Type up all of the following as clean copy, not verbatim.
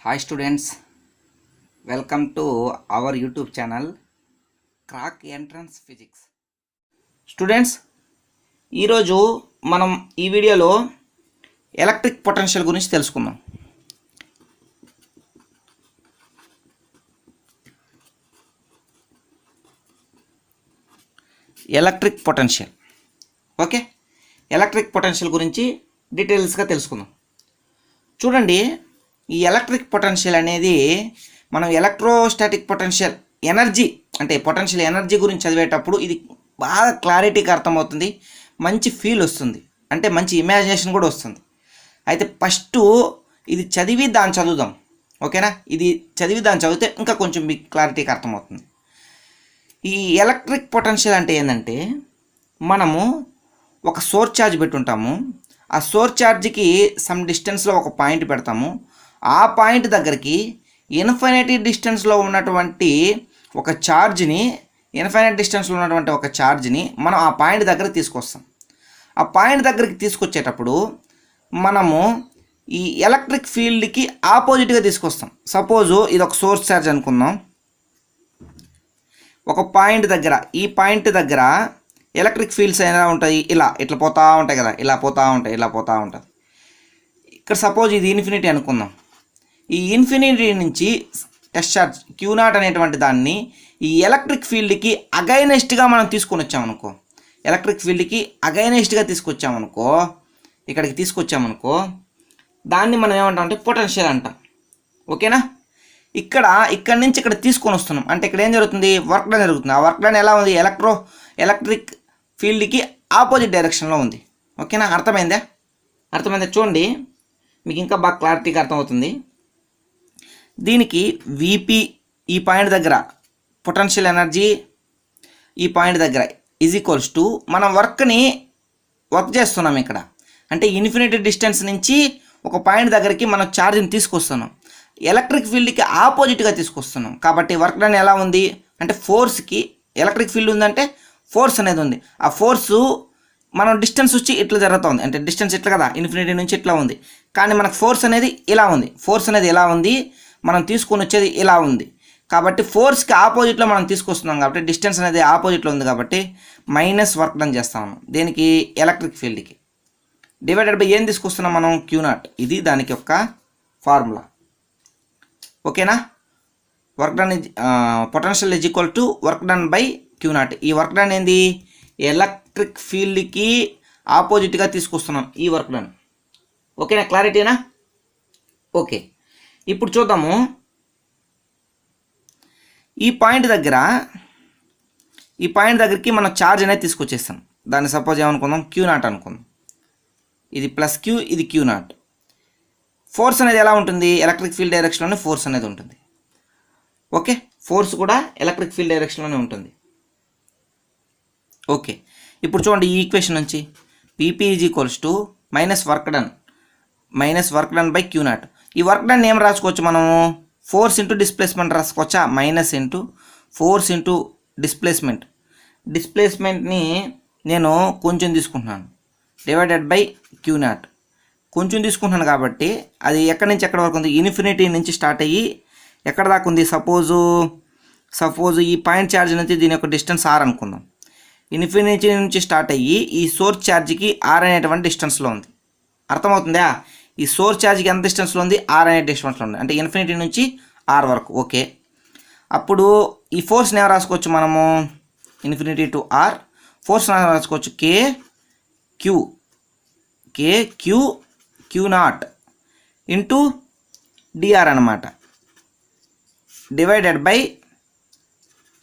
Hi students, welcome to our YouTube channel Crack Entrance Physics. Students, ఈరోజు మనం ఈ వీడియోలో ఎలక్ట్రిక్ పొటెన్షియల్ గురించి తెలుసుకుందాం. Electric potential okay, electric potential గురించి డీటెయిల్స్గా తెలుసుకుందాం. చూడండి, ఈ ఎలక్ట్రిక్ పొటెన్షియల్ అనేది మనం ఎలక్ట్రోస్టాటిక్ పొటెన్షియల్ ఎనర్జీ అంటే పొటెన్షియల్ ఎనర్జీ గురించి చదివేటప్పుడు ఇది బాగా క్లారిటీగా అర్థమవుతుంది, మంచి ఫీల్ వస్తుంది, అంటే మంచి ఇమాజినేషన్ కూడా వస్తుంది. అయితే ఫస్ట్ ఇది చదివి దాన్ని చదువుదాం, ఓకేనా? ఇది చదివి దాన్ని చదివితే ఇంకా కొంచెం మీకు క్లారిటీగా అర్థమవుతుంది. ఈ ఎలక్ట్రిక్ పొటెన్షియల్ అంటే ఏంటంటే, మనము ఒక సోర్స్ ఛార్జ్ పెట్టుంటాము, ఆ సోర్స్ ఛార్జ్కి సమ్ డిస్టెన్స్లో ఒక పాయింట్ పెడతాము. ఆ పాయింట్ దగ్గరికి ఇన్ఫైనైట్ డిస్టెన్స్లో ఉన్నటువంటి ఒక ఛార్జ్ని మనం ఆ పాయింట్ దగ్గర తీసుకొస్తాం. ఆ పాయింట్ దగ్గరికి తీసుకొచ్చేటప్పుడు మనము ఈ ఎలక్ట్రిక్ ఫీల్డ్కి ఆపోజిట్గా తీసుకొస్తాం. సపోజు ఇది ఒక సోర్స్ ఛార్జ్ అనుకుందాం. ఒక పాయింట్ దగ్గర, ఈ పాయింట్ దగ్గర ఎలక్ట్రిక్ ఫీల్డ్స్ ఎలా ఉంటాయి, ఇట్లా పోతూ ఉంటాయి కదా, ఇలా పోతూ ఉంటుంది. ఇక్కడ సపోజ్ ఇది ఇన్ఫినిటీ అనుకుందాం. ఈ ఇన్ఫినిటీ నుంచి టెస్ట్ ఛార్జ్ Q0 అనేటువంటి దాన్ని ఈ ఎలక్ట్రిక్ ఫీల్డ్కి అగైనెస్ట్గా మనం తీసుకొని వచ్చామనుకో, ఇక్కడికి తీసుకొచ్చామనుకో, దాన్ని మనం ఏమంటామంటే పొటెన్షియల్ అంటాం, ఓకేనా? ఇక్కడి నుంచి ఇక్కడ తీసుకొని వస్తున్నాం అంటే ఇక్కడ ఏం జరుగుతుంది, వర్క్ డన్ జరుగుతుంది. ఆ వర్క్ డన్ ఎలా ఉంది, ఎలక్ట్రిక్ ఫీల్డ్కి ఆపోజిట్ డైరెక్షన్లో ఉంది, ఓకేనా? అర్థమైందా? చూడండి, మీకు ఇంకా బాగా క్లారిటీగా అర్థమవుతుంది. దీనికి VP ఈ పాయింట్ దగ్గర పొటెన్షియల్ ఎనర్జీ ఈ పాయింట్ దగ్గర ఈజ్ టు మనం వర్క్ చేస్తున్నాం ఇక్కడ, అంటే ఇన్ఫినిటీ డిస్టెన్స్ నుంచి ఒక పాయింట్ దగ్గరికి మనం ఛార్జ్ని తీసుకొస్తున్నాం, ఎలక్ట్రిక్ ఫీల్డ్కి ఆపోజిట్గా తీసుకొస్తున్నాం. కాబట్టి వర్క్ డన్ ఎలా ఉంది అంటే, ఫోర్స్కి ఎలక్ట్రిక్ ఫీల్డ్ ఉందంటే ఫోర్స్ అనేది ఉంది. ఆ ఫోర్సు మనం డిస్టెన్స్ వచ్చి ఇట్లా జరుగుతుంది, అంటే డిస్టెన్స్ ఇట్లా కదా, ఇన్ఫినిటీ నుంచి ఇట్లా ఉంది, కానీ మనకు ఫోర్స్ అనేది ఎలా ఉంది, మనం తీసుకొని వచ్చేది ఇలా ఉంది. కాబట్టి ఫోర్స్కి ఆపోజిట్లో మనం తీసుకొస్తున్నాం కాబట్టి డిస్టెన్స్ అనేది ఆపోజిట్లో ఉంది కాబట్టి మైనస్ వర్క్ డన్ చేస్తాము. దేనికి, ఎలక్ట్రిక్ ఫీల్డ్కి. డివైడెడ్ బై ఏం తీసుకొస్తున్నాం మనం, Q0. ఇది దానికి యొక్క ఫార్ములా, ఓకేనా? Work done potential is equal to work done by Q0. ఈ వర్క్ డన్ ఏంది, ఎలక్ట్రిక్ ఫీల్డ్కి ఆపోజిట్గా తీసుకొస్తున్నాం ఈ వర్క్ డన్, ఓకేనా? క్లారిటీనా? ఓకే, ఇప్పుడు చూద్దాము. ఈ పాయింట్ దగ్గరికి మనం ఛార్జ్ అనేది తీసుకొచ్చేస్తాం. దాన్ని సపోజ్ ఏమనుకుందాం, Q0 అనుకుందాం. ఇది ప్లస్ Q, ఇది Q0. ఫోర్స్ అనేది ఎలా ఉంటుంది, ఎలక్ట్రిక్ ఫీల్డ్ డైరెక్షన్లోనే ఫోర్స్ అనేది ఉంటుంది, ఓకే? ఫోర్స్ కూడా ఎలక్ట్రిక్ ఫీల్డ్ డైరెక్షన్లోనే ఉంటుంది, ఓకే? ఇప్పుడు చూడండి, ఈ ఈక్వేషన్ నుంచి PP is equals to minus work done by Q0. ఈ వర్క్ డన్ ఏం రాసుకోవచ్చు మనము, ఫోర్స్ ఇంటూ డిస్ప్లేస్మెంట్ రాసుకోవచ్చా, మైనస్ ఇంటూ ఫోర్స్ ఇంటూ డిస్ప్లేస్మెంట్ని నేను కొంచెం తీసుకుంటున్నాను, డివైడెడ్ బై Q0. కొంచెం తీసుకుంటున్నాను కాబట్టి అది ఎక్కడి నుంచి ఎక్కడి వరకు ఉంది, ఇన్ఫినిటీ నుంచి స్టార్ట్ అయ్యి ఎక్కడ దాకా ఉంది, సపోజ్ ఈ పాయింట్ ఛార్జ్ నుంచి దీని యొక్క డిస్టెన్స్ R అనుకుందాం. ఇన్ఫినిటీ నుంచి స్టార్ట్ అయ్యి ఈ సోర్స్ ఛార్జ్కి R అనేటువంటి డిస్టెన్స్లో ఉంది. అర్థమవుతుందా? ఈ సోర్స్ ఛార్జ్కి ఎంత డిస్టెన్స్లో ఉంది, R అనే డిస్టెన్స్లో ఉంది, అంటే ఇన్ఫినిటీ నుంచి R వరకు, ఓకే? అప్పుడు ఈ ఫోర్స్ని ఏం రాసుకోవచ్చు మనము, ఇన్ఫినిటీ టు R ఫోర్స్ రాసుకోవచ్చు Q0 ఇంటూ dr అనమాట, డివైడెడ్ బై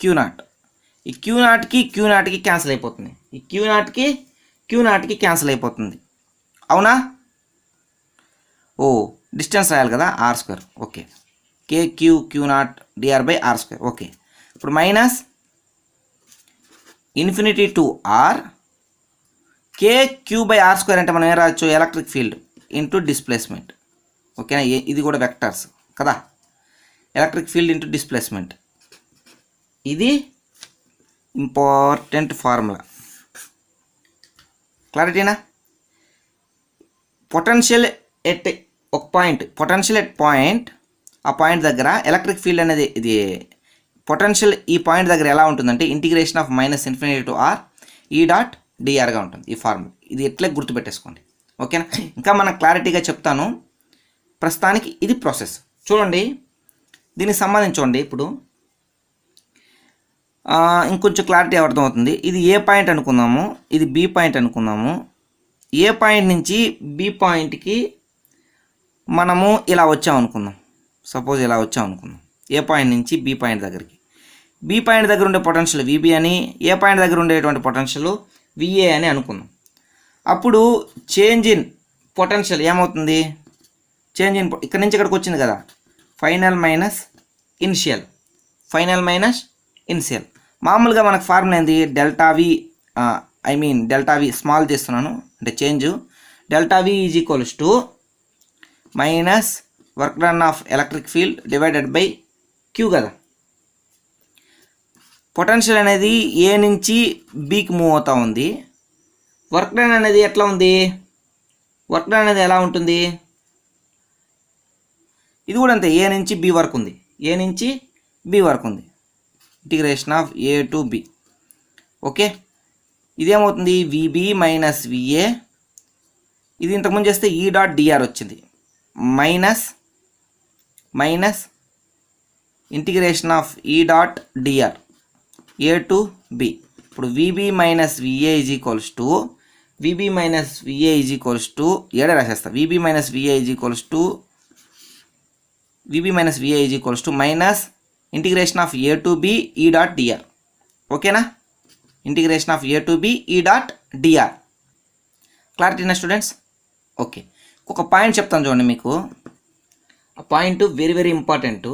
Q0. ఈ Q0కి క్యాన్సిల్ అయిపోతుంది, Q0కి క్యాన్సిల్ అయిపోతుంది, అవునా? డిస్టెన్స్ రాయాలి కదా, R², okay? Q0 dr by R², okay? ఇప్పుడు minus infinity to R KQ by R² అంటే మనం ఏం రాయొచ్చు, ఎలక్ట్రిక్ ఫీల్డ్ ఇంటూ డిస్ప్లేస్మెంట్, ఓకేనా? ఇది కూడా వెక్టర్స్ కదా, ఎలక్ట్రిక్ ఫీల్డ్ ఇంటూ డిస్ప్లేస్మెంట్. ఇది ఇంపార్టెంట్ ఫార్ములా, క్లారిటీనా? పొటెన్షియల్ ఎట్ పాయింట్ ఆ పాయింట్ దగ్గర ఎలక్ట్రిక్ ఫీల్డ్ అనేది ఇది పొటెన్షియల్ ఈ పాయింట్ దగ్గర ఎలా ఉంటుందంటే integration of minus infinity to R E dot డిఆర్గా ఉంటుంది ఈ ఫార్ములా. ఇది ఎట్లా గుర్తుపెట్టేసుకోండి, ఓకేనా. ఇంకా మనం క్లారిటీగా చెప్తాను, ప్రస్తుతానికి ఇది ప్రాసెస్. చూడండి దీనికి సంబంధించి చూడండి, ఇప్పుడు ఇంకొంచెం క్లారిటీ అర్థమవుతుంది. ఇది ఏ పాయింట్ అనుకుందాము, ఇది బి పాయింట్ అనుకుందాము. ఏ పాయింట్ నుంచి బి పాయింట్కి మనము ఇలా వచ్చాం అనుకుందాం, సపోజ్ ఇలా వచ్చాం అనుకుందాం. ఏ పాయింట్ నుంచి బి పాయింట్ దగ్గరికి, బి పాయింట్ దగ్గర ఉండే పొటెన్షియల్ విబి అని, ఏ పాయింట్ దగ్గర ఉండేటువంటి పొటెన్షియల్ విఏ అని అనుకుందాం. అప్పుడు చేంజ్ ఇన్ పొటెన్షియల్ ఏమవుతుంది, చేంజ్ ఇన్ ఇక్కడ నుంచి ఇక్కడికి వచ్చింది కదా, final minus initial, final minus initial. మామూలుగా మనకు ఫార్ములా ఏంది, delta V delta V small చేస్తున్నాను అంటే change, delta V is equals to minus work done of electric field divided by q కదా. పొటెన్షియల్ అనేది ఏ నుంచి బికి మూవ్ అవుతూ ఉంది. వర్క్ డన్ అనేది ఎట్లా ఉంది, వర్క్ డన్ అనేది ఎలా ఉంటుంది, ఇది కూడా అంతే, ఏ నుంచి బి వరకు ఉంది, ఏ నుంచి బి వరకు ఉంది, integration of A to B. Okay, ఇదేమవుతుంది విబి మైనస్ విఏ, ఇది ఇంతకుముందు చేస్తే ఈ డాట్ డిఆర్ వచ్చింది, minus minus integration of E dot dr A to B. ఇప్పుడు VB minus VA is equals to VB minus VA is equals to ఏడే రాసేస్తా, VB minus VA is equals to VB minus VA is equals to minus integration of A to B E dot dr. ఓకేనా, integration of A to B E dot DR. క్లారిటీనా students? Okay, ఒక point చెప్తాను చూడండి మీకు, ఆ point very very important.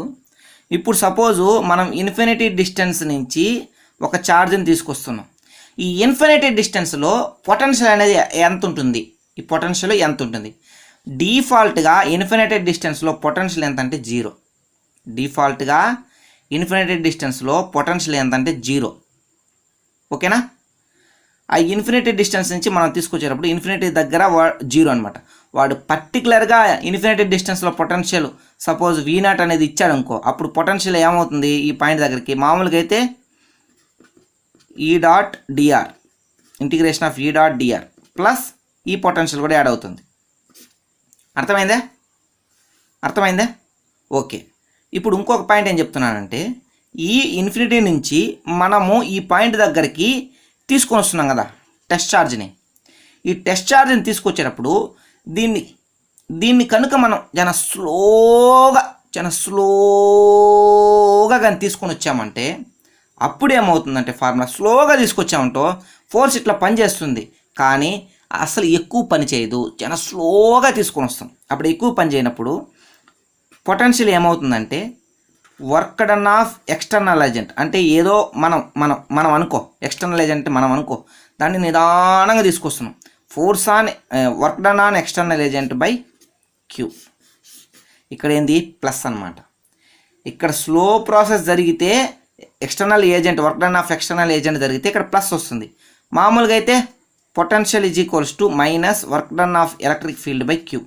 ఇప్పుడు suppose మనం infinity distance నుంచి ఒక ఛార్జ్ని తీసుకొస్తున్నాం. ఈ ఇన్ఫినిటీ డిస్టెన్స్లో పొటెన్షియల్ అనేది ఎంత ఉంటుంది, ఈ పొటెన్షియల్ ఎంత ఉంటుంది. డిఫాల్ట్గా ఇన్ఫినిటీ డిస్టెన్స్లో పొటెన్షియల్ ఎంత అంటే జీరో. డిఫాల్ట్గా ఇన్ఫినిటీ డిస్టెన్స్లో పొటెన్షియల్ ఎంత అంటే జీరో. ఓకేనా, ఆ ఇన్ఫినిటీ డిస్టెన్స్ నుంచి మనం తీసుకొచ్చేటప్పుడు ఇన్ఫినిటీ దగ్గర జీరో అనమాట. వాడు పర్టికులర్గా ఇన్ఫినిటీ డిస్టెన్స్లో పొటెన్షియల్ సపోజ్ V0 అనేది ఇచ్చాడు అనుకో, అప్పుడు పొటెన్షియల్ ఏమవుతుంది ఈ పాయింట్ దగ్గరికి, మామూలుగా అయితే ఈ dot DR, integration of E dot DR plus ఈ పొటెన్షియల్ కూడా యాడ్ అవుతుంది. అర్థమైందా? అర్థమైందా? ఓకే, ఇప్పుడు ఇంకొక పాయింట్ ఏం చెప్తున్నానంటే, ఈ ఇన్ఫినిటీ నుంచి మనము ఈ పాయింట్ దగ్గరికి తీసుకొని వస్తున్నాం కదా టెస్ట్ ఛార్జ్ని. ఈ టెస్ట్ ఛార్జ్ని తీసుకొచ్చేటప్పుడు దీన్ని కనుక మనం చాలా స్లోగా కానీ తీసుకొని వచ్చామంటే అప్పుడు ఏమవుతుందంటే, ఫార్ములా స్లోగా తీసుకొచ్చామంటో ఫోర్స్ ఇట్లా పనిచేస్తుంది, కానీ అసలు ఎక్కువ పని చేయదు. చాలా స్లోగా తీసుకొని వస్తాం. అప్పుడు ఎక్కువ పని చేయనప్పుడు పొటెన్షియల్ ఏమవుతుందంటే work done of external agent, అంటే ఏదో మనం అనుకో, ఎక్స్టర్నల్ ఏజెంట్ మనం అనుకో, దాన్ని నిదానంగా తీసుకొస్తున్నాం. Force on work done on external agent by q. ఇక్కడ ఏంది ప్లస్ అనమాట. ఇక్కడ స్లో ప్రాసెస్ జరిగితే external agent work done of external agent జరిగితే ఇక్కడ ప్లస్ వస్తుంది. మామూలుగా అయితే potential is equals to minus work done of electric field by q.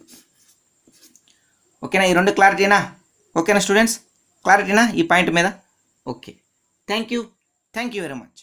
ఓకేనా, ఈ రెండు క్లారిటీనా? ఓకేనా స్టూడెంట్స్, క్లారిటీనా ఈ పాయింట్ మీద? Okay, thank you very much.